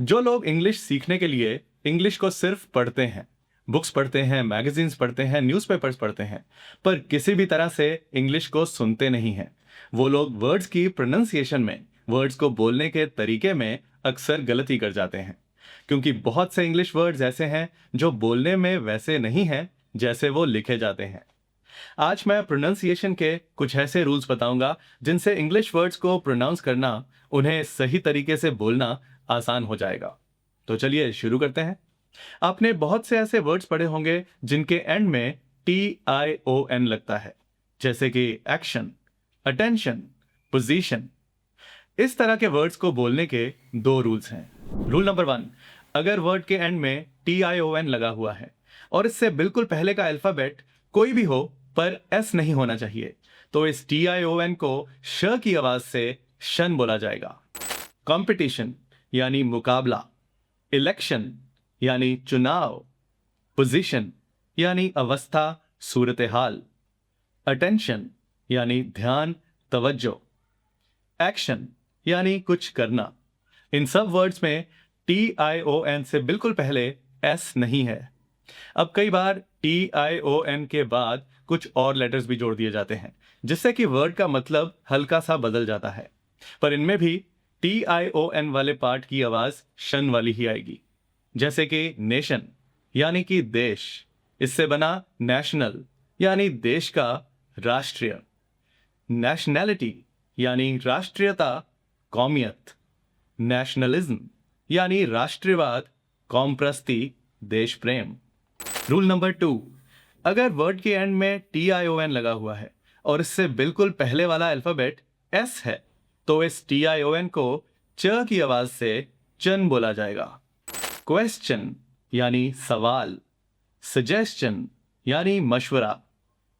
जो लोग इंग्लिश सीखने के लिए इंग्लिश को सिर्फ पढ़ते हैं, बुक्स पढ़ते हैं, मैगजीन्स पढ़ते हैं, न्यूज़पेपर्स पढ़ते हैं, पर किसी भी तरह से इंग्लिश को सुनते नहीं हैं, वो लोग वर्ड्स की प्रोनाउंसिएशन में, वर्ड्स को बोलने के तरीके में अक्सर गलती कर जाते हैं। क्योंकि बहुत से इंग्लिश वर्ड्स ऐसे हैं जो बोलने में वैसे नहीं हैं जैसे वो लिखे जाते हैं। आज मैं प्रोनाउंसिएशन के कुछ ऐसे रूल्स बताऊंगा जिनसे इंग्लिश वर्ड्स को प्रोनाउंस करना, उन्हें सही तरीके से बोलना आसान हो जाएगा। तो चलिए शुरू करते हैं। आपने बहुत से ऐसे वर्ड्स पढ़े होंगे जिनके एंड में TION लगता है, जैसे कि एक्शन, अटेंशन, पोजीशन। इस तरह के वर्ड्स को बोलने के दो रूल्स हैं। रूल नंबर 1, अगर वर्ड के एंड में TION लगा हुआ है और इससे बिल्कुल पहले का अल्फाबेट कोई भी हो पर S नहीं होना चाहिए, तो इस TION को श की आवाज से शन बोला जाएगा। कंपटीशन यानी मुकाबला, इलेक्शन यानी चुनाव, पोजीशन यानी अवस्था, सूरत हाल, अटेंशन यानी ध्यान, तवज्जो, एक्शन यानी कुछ करना। इन सब वर्ड्स में TION से बिल्कुल पहले S नहीं है। अब कई बार TION के बाद कुछ और लेटर्स भी जोड़ दिए जाते हैं, जिससे कि वर्ड का मतलब हल्का सा बदल जाता है, पर इनमें भी TION वाले पार्ट की आवाज शन वाली ही आएगी। जैसे कि नेशन यानी कि देश, इससे बना नेशनल यानी देश का, राष्ट्रीय, नेशनैलिटी यानी राष्ट्रीयता, कौमियत, नेशनलिज्म यानी राष्ट्रवाद, कौमप्रस्ती, देश प्रेम। रूल नंबर 2, अगर वर्ड के एंड में TION लगा हुआ है और इससे बिल्कुल पहले वाला अल्फाबेट S है, तो इस TION को च की आवाज से चन बोला जाएगा। क्वेश्चन यानी सवाल, सजेशन यानी मशवरा,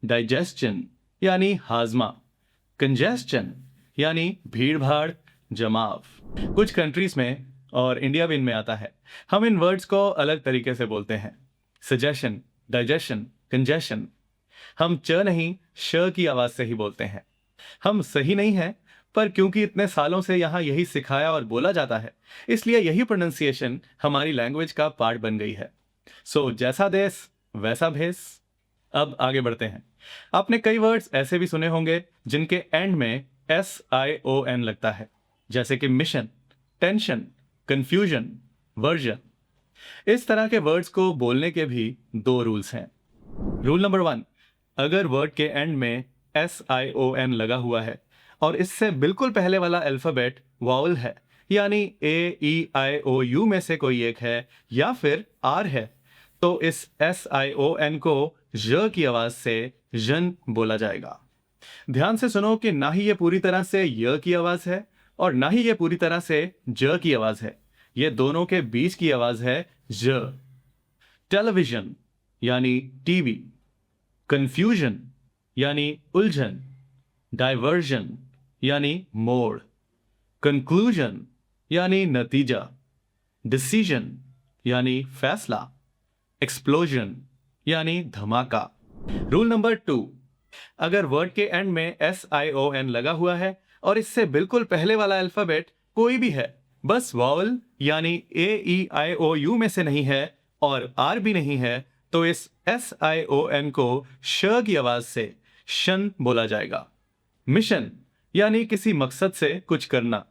डाइजेस्शन यानी हाजमा, कंजेस्शन यानी भीड़ भाड़, जमाव। कुछ कंट्रीज में और इंडिया भी इनमें आता है, हम इन वर्ड्स को अलग तरीके से बोलते हैं। सजेशन, डाइजेशन, कंजेशन हम च नहीं श की आवाज से ही बोलते हैं। हम सही नहीं है, पर क्योंकि इतने सालों से यहाँ यही सिखाया और बोला जाता है, इसलिए यही प्रोनाउंसिएशन हमारी लैंग्वेज का पार्ट बन गई है। सो जैसा देश वैसा भेस। अब आगे बढ़ते हैं। आपने कई वर्ड्स ऐसे भी सुने होंगे जिनके एंड में SION लगता है, जैसे कि मिशन, टेंशन, कंफ्यूजन, वर्जन। इस तरह के वर्ड्स को बोलने के भी दो रूल्स हैं। रूल नंबर 1, अगर वर्ड के एंड में SION लगा हुआ है और इससे बिल्कुल पहले वाला अल्फाबेट वावल है, यानी AEIOU में से कोई एक है या फिर R है, तो इस SION को ज की आवाज से जन बोला जाएगा। ध्यान से सुनो कि ना ही ये पूरी तरह से य की आवाज है और ना ही ये पूरी तरह से ज की आवाज है, ये दोनों के बीच की आवाज है ज। टेलीविजन यानी टीवी, कंफ्यूजन यानी उलझन, डाइवर्जन यानी मोड़, कंक्लूजन यानी नतीजा, डिसीजन यानी फैसला, एक्सप्लोजन यानी धमाका। रूल नंबर 2, अगर वर्ड के एंड में SION लगा हुआ है और इससे बिल्कुल पहले वाला अल्फाबेट कोई भी है, बस वावल यानी AEIOU में से नहीं है और R भी नहीं है, तो इस SION को श की आवाज से शन बोला जाएगा। मिशन यानी किसी मकसद से कुछ करना,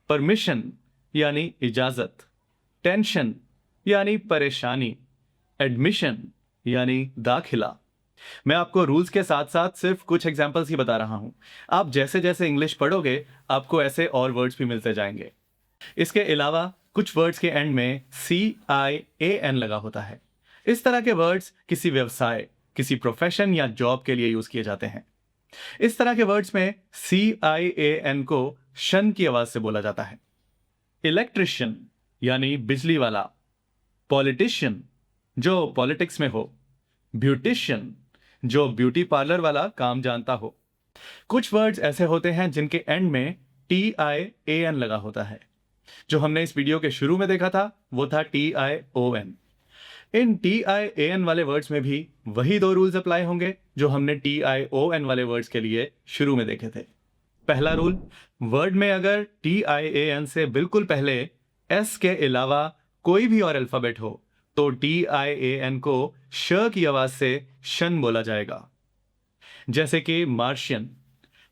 परमिशन यानी इजाजत, टेंशन यानी परेशानी, एडमिशन यानी दाखिला। मैं आपको रूल्स के साथ साथ सिर्फ कुछ एग्जांपल्स ही बता रहा हूं। आप जैसे जैसे इंग्लिश पढ़ोगे, आपको ऐसे और वर्ड्स भी मिलते जाएंगे। इसके अलावा कुछ वर्ड्स के एंड में CIAN लगा होता है। इस तरह के वर्ड्स किसी व्यवसाय, किसी प्रोफेशन या जॉब के लिए यूज किए जाते हैं। इस तरह के वर्ड्स में CIAN को शन की आवाज से बोला जाता है। इलेक्ट्रिशियन यानी बिजली वाला, पॉलिटिशियन जो पॉलिटिक्स में हो, ब्यूटिशियन जो ब्यूटी पार्लर वाला काम जानता हो। कुछ वर्ड्स ऐसे होते हैं जिनके एंड में TIAN लगा होता है। जो हमने इस वीडियो के शुरू में देखा था वो था TION। इन TIAN वाले वर्ड्स में भी वही दो रूल्स अप्लाई होंगे जो हमने TION वाले वर्ड्स के लिए शुरू में देखे थे। पहला रूल, वर्ड में अगर TIAN से बिल्कुल पहले एस के अलावा कोई भी और अल्फाबेट हो तो TIAN को श की आवाज से शन बोला जाएगा। जैसे कि मार्शियन।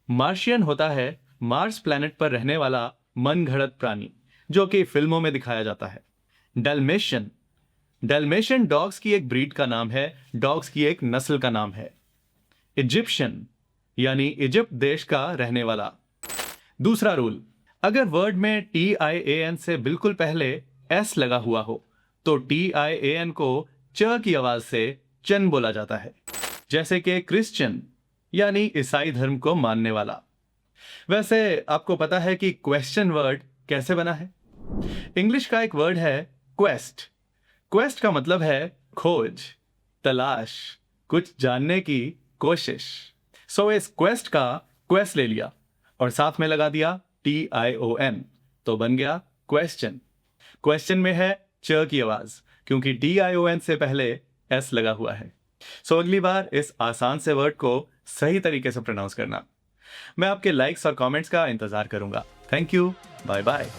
मार्शियन होता है मार्स प्लैनेट पर रहने वाला मनगढ़ंत प्राणी जो कि फिल्मों में दिखाया जाता है। डैल्मेशियन। डैल्मेशियन डॉग्स की एक ब्रीड का नाम है, डॉग्स की एक नस्ल का नाम है। इजिप्शियन यानी इजिप्ट देश का रहने वाला। दूसरा रूल, अगर वर्ड में TIAN से बिल्कुल पहले S लगा हुआ हो तो TIAN को च की आवाज से चन बोला जाता है। जैसे कि क्रिश्चियन यानी ईसाई धर्म को मानने वाला। वैसे आपको पता है कि क्वेश्चन वर्ड कैसे बना है? इंग्लिश का एक वर्ड है क्वेस्ट। क्वेस्ट का मतलब है खोज, तलाश, कुछ जानने की कोशिश। सो इस क्वेस्ट का क्वेस्ट ले लिया और साथ में लगा दिया TION तो बन गया क्वेश्चन। क्वेश्चन में है च की आवाज क्योंकि TION से पहले S लगा हुआ है। सो अगली बार इस आसान से वर्ड को सही तरीके से प्रोनाउंस करना। मैं आपके लाइक्स और कमेंट्स का इंतजार करूंगा। Thank you, bye bye.